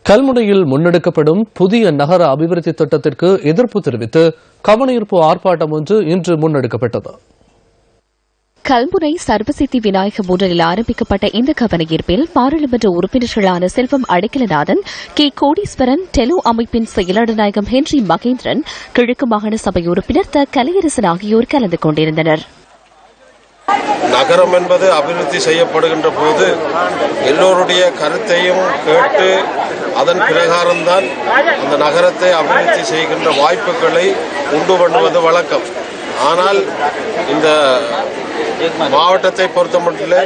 கல்முனையில் முன்னெடுக்கப்படும் புதிய நகர அபிவிருத்தி திட்டத்திற்கு எதிர்ப்பு தெரிவித்து கவனஈர்ப்பு ஆர்ப்பாட்டம் ஒன்று இன்று முன்னெடுக்கப்பட்டது. கல்முனை சர்வசித்தி விநாயக மூடலில் ஆரம்பிக்கப்பட்ட இந்த கவனஈர்ப்பில் பாராளுமன்ற உறுப்பினர்களான செல்வம் அடைக்கலநாதன், கே கோடீஸ்வரன், டெலோ அமைப்பின் செயலாளர் நாயகம் ஹென்றி மகேந்திரன், கிழக்கு மாகாண சபை உறுப்பினர் த கலையரசன் ஆகியோர் கலந்து கொண்டிருந்தனர். நகரம் என்பது அபிவிருத்தி செய்யப்படுகின்ற போது எல்லோருடைய கருத்தையும் கேட்டு அதன் பிரகாரம்தான் அந்த நகரத்தை அபிவிருத்தி செய்கின்ற வாய்ப்புகளை உண்டு பண்ணுவது வழக்கம். ஆனால் இந்த மாவட்டத்தை பொறுத்தமட்டிலே,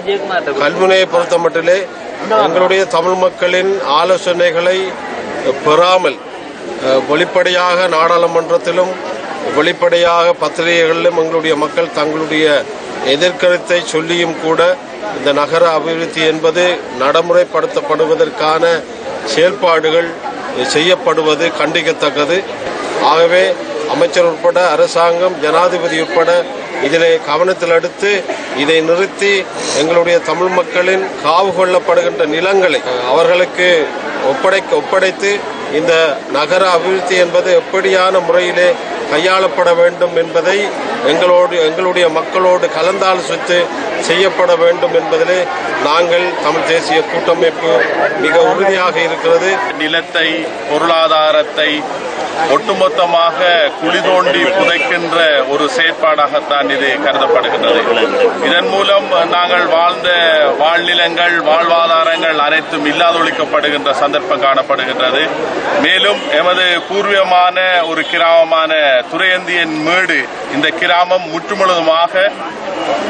கல்முனையை பொறுத்தமட்டிலே எங்களுடைய தமிழ் மக்களின் ஆலோசனைகளை பெறாமல் வெளிப்படையாக நாடாளுமன்றத்திலும் வெளிப்படையாக பத்திரிகைகளிலும் எங்களுடைய மக்கள் தங்களுடைய எதிர்கருத்தை சொல்லியும் கூட இந்த நகர அபிவிருத்தி என்பது நடைமுறைப்படுத்தப்படுவதற்கான செயல்பாடுகள் செய்யப்படுவது கண்டிக்கத்தக்கது. ஆகவே அமைச்சர் உட்பட அரசாங்கம், ஜனாதிபதி உட்பட இதிலே கவனத்தில் எடுத்து இதை நிறுத்தி எங்களுடைய தமிழ் மக்களின் காவு கொள்ளப்படுகின்ற நிலங்களை அவர்களுக்கு ஒப்படைத்து இந்த நகர அபிவிருத்தி என்பது எப்படியான முறையிலே கையாளப்பட வேண்டும் என்பதை எங்களுடைய மக்களோடு கலந்தாலோசித்து செய்யப்பட வேண்டும் என்பதிலே நாங்கள் தமிழ் தேசிய கூட்டமைப்பு மிக உறுதியாக இருக்கிறது. நிலத்தை, பொருளாதாரத்தை ஒட்டுமொத்தமாக குழி தோண்டி புதைக்கின்ற ஒரு செயற்பாடாகத்தான் இது கருதப்படுகின்றது. இதன் மூலம் நாங்கள் வாழ்ந்த வாழ்நிலங்கள், வாழ்வாதாரங்கள் அனைத்தும் இல்லாதொழிக்கப்படுகின்ற சந்தர்ப்பம் காணப்படுகின்றது. மேலும் எமது பூர்வீகமான ஒரு கிராமமான துரையந்தியின் மேடு, இந்த கிராமம் முற்றுமுழுதுமாக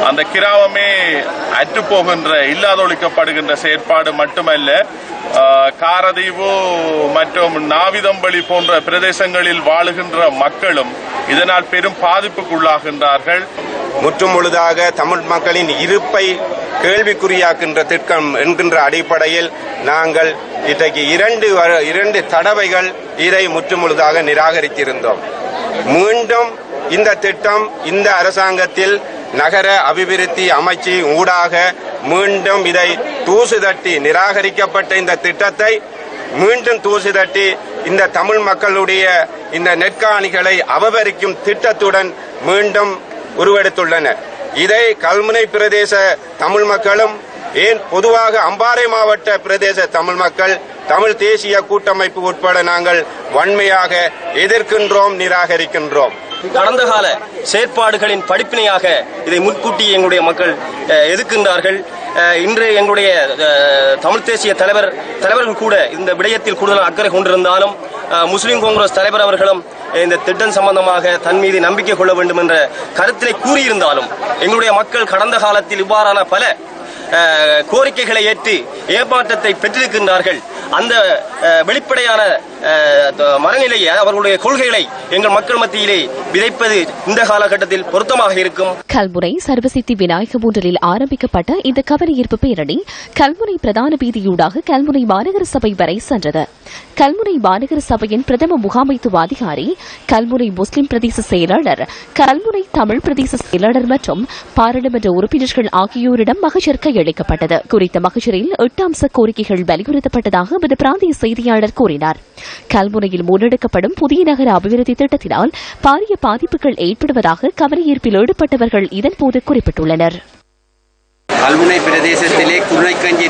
அந்த கிராமமே அற்றுப்போகின்ற, இல்லாதொழிக்கப்படுகின்ற செயற்பாடு மட்டுமல்ல, காரதீவு மற்றும் நாவிதம்பளி போன்ற பிரதேசங்களில் வாழுகின்ற மக்களும் இதனால் பெரும் பாதிப்புக்குள்ளாகின்றார்கள். முற்றுமுழுதாக தமிழ் மக்களின் இருப்பை கேள்விக்குறியாக்கின்ற திட்டம் என்கின்ற அடிப்படையில் நாங்கள் இன்றைக்கு இரண்டு தடவைகள் இதை முற்றுமுழுதாக நிராகரித்திருந்தோம். மீண்டும் இந்த திட்டம் இந்த அரசாங்கத்தில் நகர அபிவிருத்தி அமைச்சு ஊடாக மீண்டும் இதை தூசு தட்டி நிராகரிக்கப்பட்ட இந்த திட்டத்தை மீண்டும் தூசு தட்டி இந்த தமிழ் மக்களுடைய இந்த நெற்காணிகளை அபகரிக்கும் திட்டத்துடன் மீண்டும் உருவெடுத்துள்ளனர். இதை கல்முனை பிரதேச தமிழ் மக்களும், ஏன் பொதுவாக அம்பாறை மாவட்ட பிரதேச தமிழ் மக்கள், தமிழ் தேசிய கூட்டமைப்பு உட்பட நாங்கள் வன்மையாக எதிர்க்கின்றோம், நிராகரிக்கின்றோம். கடந்த கால செயற்பாடுகளின் படிப்பினையாக இதை முன்கூட்டி எங்களுடைய மக்கள் எதிர்க்கின்றார்கள். இன்று எங்களுடைய தமிழ் தேசிய தலைவர்கள் கூட இந்த விடயத்தில் கூடுதல் அக்கறை கொண்டிருந்தாலும், முஸ்லிம் காங்கிரஸ் தலைவர் அவர்களும் இந்த திட்டம் சம்பந்தமாக தன் மீது நம்பிக்கை கொள்ள வேண்டும் என்ற கருத்தினை கூறியிருந்தாலும், எங்களுடைய மக்கள் கடந்த காலத்தில் இவ்வாறான பல கோரிக்கைகளை ஏற்று ஏமாற்றத்தை பெற்றிருக்கின்றார்கள். அந்த வெளிப்படையான மனநிலையை, அவர்களுடைய கொள்கைகளை எங்கள் மக்கள் மத்தியிலே விதைப்பது இந்த காலகட்டத்தில் பொருத்தமாக இருக்கும். கல்முனை சர்வசித்தி விநாயக மூடலில் ஆரம்பிக்கப்பட்ட இந்த கவனஈர்ப்பு பேரணி கல்முனை பிரதான வீதியூடாக கல்முனை மாநகர சபை வரை சென்றது. கல்முனை மாநகர சபையின் பிரதம முகாமைத்துவ அதிகாரி, கல்முனை முஸ்லிம் பிரதேச செயலாளர், கல்முனை தமிழ் பிரதேச செயலாளர் மற்றும் பாராளுமன்ற உறுப்பினர்கள் ஆகியோரிடம் மகஜர் கையளிக்கப்பட்டது. குறித்த மகஜரில் 8 அம்ச கோரிக்கைகள் வலியுறுத்தப்பட்டதாக எமது பிராந்திய செய்தியாளர் கூறினார். கல்முனையில் முன்னெடுக்கப்படும் புதிய நகர அபிவிருத்தி திட்டத்தினால் பாரிய பாதிப்புகள் ஏற்படுவதாக கவனஈர்ப்பில் ஈடுபட்டவர்கள் இதன்போது குறிப்பிட்டுள்ளனர். கல்முனை பிரதேசத்திலே குருணைக்கஞ்சி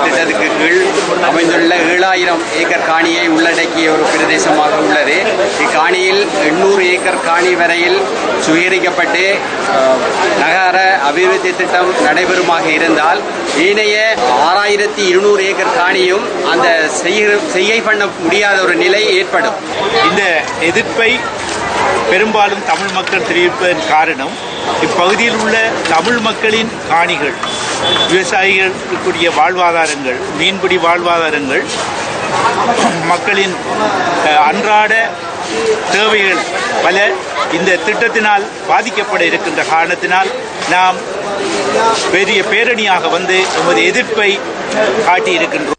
திட்டத்துக்கு கீழ் அமைந்துள்ள 7000 ஏக்கர் காணியை உள்ளடக்கிய ஒரு பிரதேசமாக உள்ளது. இக்காணியில் 800 ஏக்கர் காணி வரையில் சுவீகரிக்கப்பட்டு நகர அபிவிருத்தி திட்டம் நடைபெறுமாக இருந்தால், ஏனைய 6200 ஏக்கர் காணியும் அந்த செய்கை பண்ண முடியாத ஒரு நிலை ஏற்படும். இந்த எதிர்ப்பை பெரும்பாலும் தமிழ் மக்கள் தெரிவிப்பதன் காரணம், இப்பகுதியில் உள்ள தமிழ் மக்களின் காணிகள், விவசாயிகளுக்குரிய வாழ்வாதாரங்கள், மீன்பிடி வாழ்வாதாரங்கள், மக்களின் அன்றாட தேவைகள் பல இந்த திட்டத்தினால் பாதிக்கப்பட இருக்கின்ற காரணத்தினால் நாம் பெரிய பேரணியாக வந்து எமது எதிர்ப்பை காட்டியிருக்கின்றோம்.